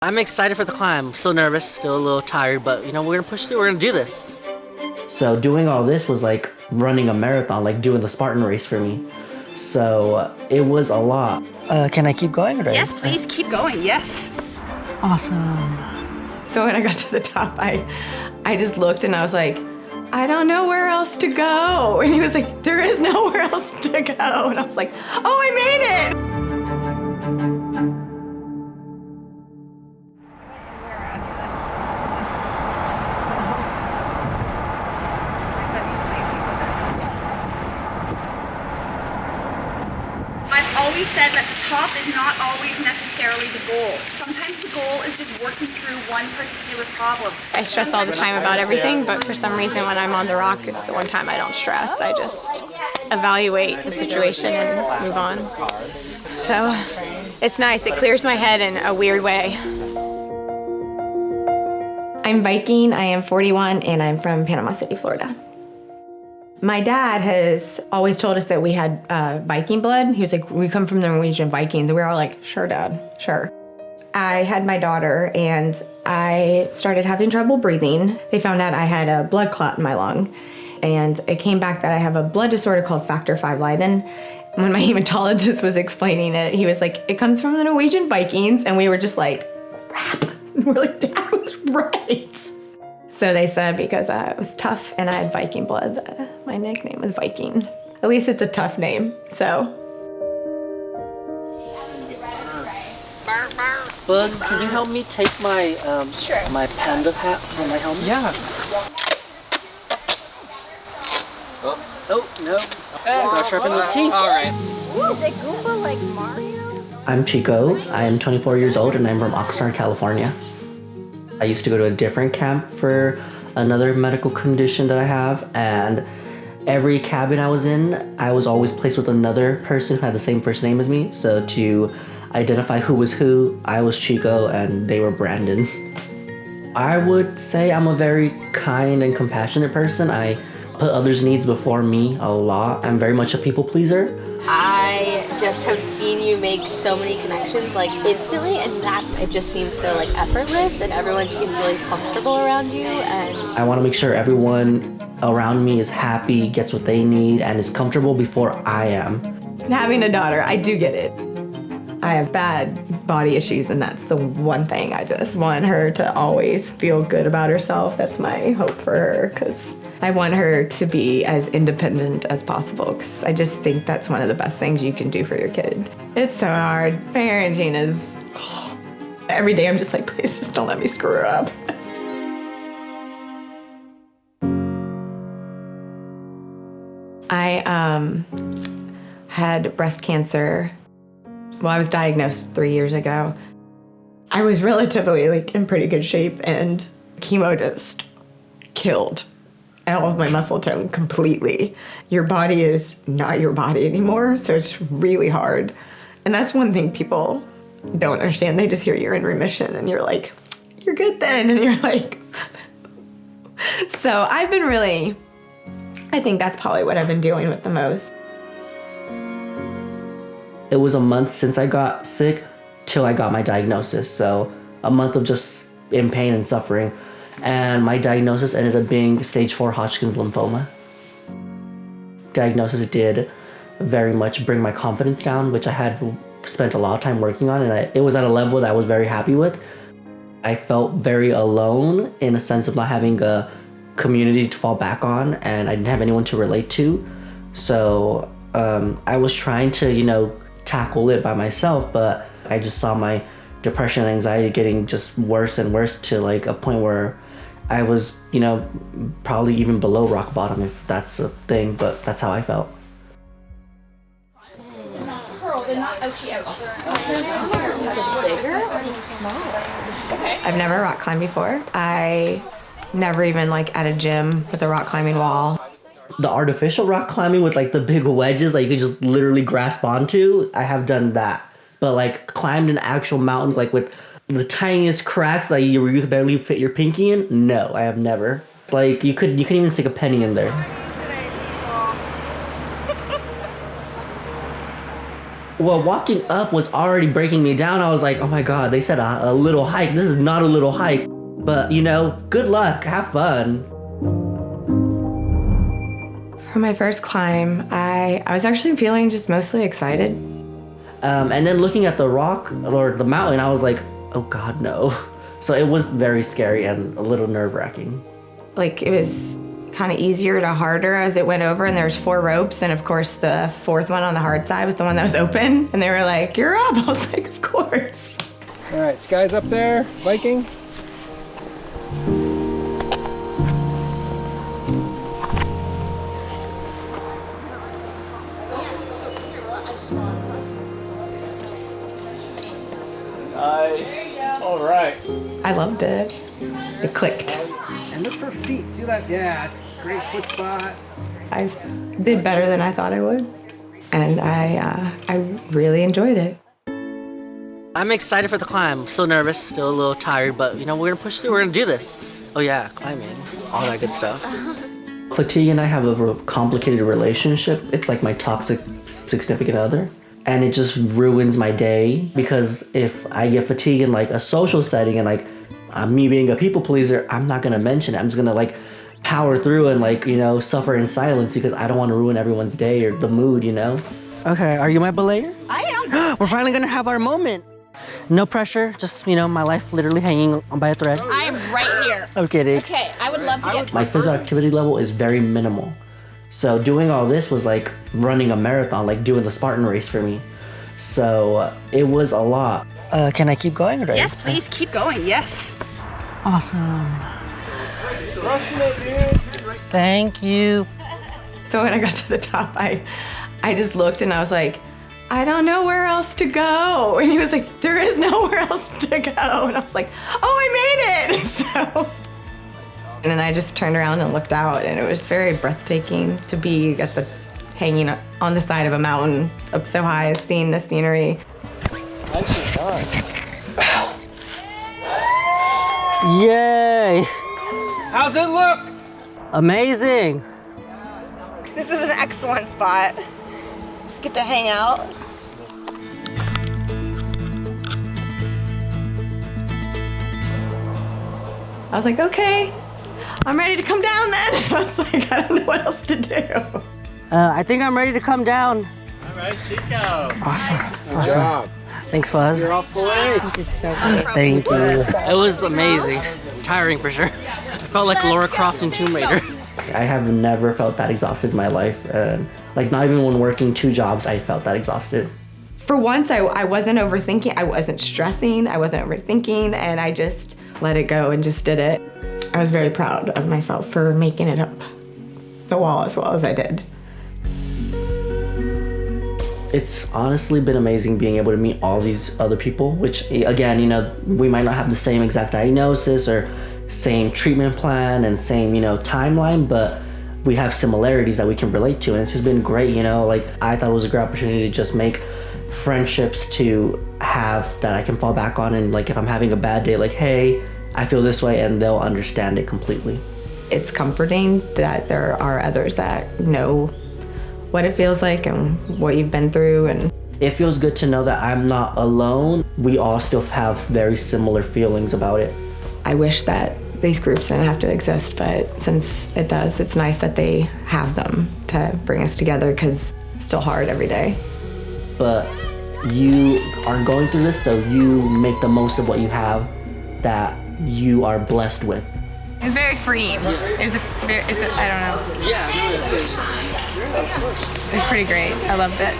I'm excited for the climb. Still nervous, still a little tired, but you know, we're gonna push through, we're gonna do this. So doing all this was like running a marathon, like doing the Spartan race for me. So it was a lot. Can I keep going? Or yes, please keep going, yes. Awesome. So when I got to the top, I just looked and I was like, I don't know where else to go. And he was like, there is nowhere else to go. And I was like, oh, I made it. I've always said that the top is not always necessarily the goal. Sometimes the goal is just working through one particular problem. I stress all the time about everything, but for some reason when I'm on the rock, it's the one time I don't stress. I just evaluate the situation and move on. So it's nice. It clears my head in a weird way. I'm Viking, I am 41, and I'm from Panama City, Florida. My dad has always told us that we had Viking blood. He was like, we come from the Norwegian Vikings. And we were all like, sure, Dad, sure. I had my daughter and I started having trouble breathing. They found out I had a blood clot in my lung. And it came back that I have a blood disorder called factor V Leiden. When my hematologist was explaining it, he was like, it comes from the Norwegian Vikings. And we were just like, crap. We're like, Dad was right. So they said because it was tough and I had Viking blood, my nickname was Viking. At least it's a tough name, so. Bugs, can you help me take my my panda hat from my helmet? Yeah. Oh, no. Gotta sharpen those teeth. All right. Ooh, is it Goomba like Mario? I'm Chico. I am 24 years old and I'm from Oxnard, California. I used to go to a different camp for another medical condition that I have, and every cabin I was in, I was always placed with another person who had the same first name as me. So to identify who was who, I was Chico and they were Brandon. I would say I'm a very kind and compassionate person. I put others' needs before me a lot. I'm very much a people pleaser. I just have seen you make so many connections like instantly, and that it just seems so like effortless, and everyone seems really comfortable around you. And I want to make sure everyone around me is happy, gets what they need, and is comfortable before I am. Having a daughter, I do get it. I have bad body issues, and that's the one thing. I just want her to always feel good about herself. That's my hope for her, because I want her to be as independent as possible, because I just think that's one of the best things you can do for your kid. It's so hard. Parenting is, every day I'm just like, please just don't let me screw her up. I had breast cancer. Well, I was diagnosed 3 years ago. I was relatively in pretty good shape, and chemo just killed all of my muscle tone completely. Your body is not your body anymore, so it's really hard. And that's one thing people don't understand. They just hear you're in remission and you're like, you're good then. And you're like, so I've been really, I think that's probably what I've been dealing with the most. It was a month since I got sick till I got my diagnosis. So a month of just in pain and suffering. And my diagnosis ended up being stage 4 Hodgkin's lymphoma. Diagnosis did very much bring my confidence down, which I had spent a lot of time working on, and it was at a level that I was very happy with. I felt very alone in a sense of not having a community to fall back on, and I didn't have anyone to relate to. So I was trying to, tackle it by myself, but I just saw my depression and anxiety getting just worse and worse to a point where I was, probably even below rock bottom, if that's a thing, but that's how I felt. I've never rock climbed before. I never even at a gym with a rock climbing wall. The artificial rock climbing with the big wedges you could just literally grasp onto, I have done that. But climbed an actual mountain with the tiniest cracks you could barely fit your pinky in, no, I have never. You couldn't even stick a penny in there. Well, walking up was already breaking me down. I was like, oh my God, they said a little hike. This is not a little hike. But, you know, good luck, have fun. For my first climb, I was actually feeling just mostly excited. And then looking at the rock or the mountain, I was like, oh God, no. So it was very scary and a little nerve-wracking. Like, it was kind of easier to harder as it went over, and there's 4 ropes, and of course the 4th one on the hard side was the one that was open, and they were like, you're up. I was like, of course. All right, Sky's up there, Viking. Nice. All right. I loved it. It clicked. And look for feet. See that? Yeah, it's a great foot spot. I did better than I thought I would, and I really enjoyed it. I'm excited for the climb. Still nervous, still a little tired, but you know, we're gonna push through, we're gonna do this. Oh yeah, climbing, all that good stuff. Fatigue and I have a complicated relationship. It's like my toxic significant other. And it just ruins my day, because if I get fatigued in like a social setting and like me being a people pleaser, I'm not gonna mention it. I'm just gonna like power through and like, you know, suffer in silence because I don't want to ruin everyone's day or the mood, you know? Okay, are you my belayer? I am. We're finally gonna have our moment. No pressure, just, you know, my life literally hanging on by a thread. I am right here. I'm kidding. Okay, I would love to get My physical activity level is very minimal. So doing all this was like running a marathon, like doing the Spartan race for me. So it was a lot. Can I keep going? Or Yes, please keep going. Yes. Awesome. Thank you. So when I got to the top, I just looked and I was like, I don't know where else to go. And he was like, there is nowhere else to go. And I was like, oh, I made it. So, and then I just turned around and looked out, and it was very breathtaking to be at the hanging on the side of a mountain up so high, seeing the scenery. Nicely done. Yay! How's it look? Amazing. This is an excellent spot. Just get to hang out. I was like, okay, I'm ready to come down then. I was like, I don't know what else to do. I think I'm ready to come down. All right, Chico. Awesome. Good job. Thanks, Fuzz. You're off the way. You did so great. Thank you. It was amazing. Tiring for sure. I felt like Laura Croft in Tomb Raider. I have never felt that exhausted in my life. Like not even when working 2 jobs, I felt that exhausted. For once, I wasn't overthinking. I wasn't stressing. I wasn't overthinking, and I just let it go and just did it. I was very proud of myself for making it up the wall as well as I did. It's honestly been amazing being able to meet all these other people, which again, you know, we might not have the same exact diagnosis or same treatment plan and same, you know, timeline, but we have similarities that we can relate to, and it's just been great, you know. Like, I thought it was a great opportunity to just make friendships to have that I can fall back on, and like if I'm having a bad day, like, hey, I feel this way, and they'll understand it completely. It's comforting that there are others that know what it feels like and what you've been through, and it feels good to know that I'm not alone. We all still have very similar feelings about it. I wish that these groups didn't have to exist, but since it does, it's nice that they have them to bring us together, because it's still hard every day. But you are going through this, so you make the most of what you have that you are blessed with. It was very freeing. It was I don't know. Yeah, It was pretty great. I loved it.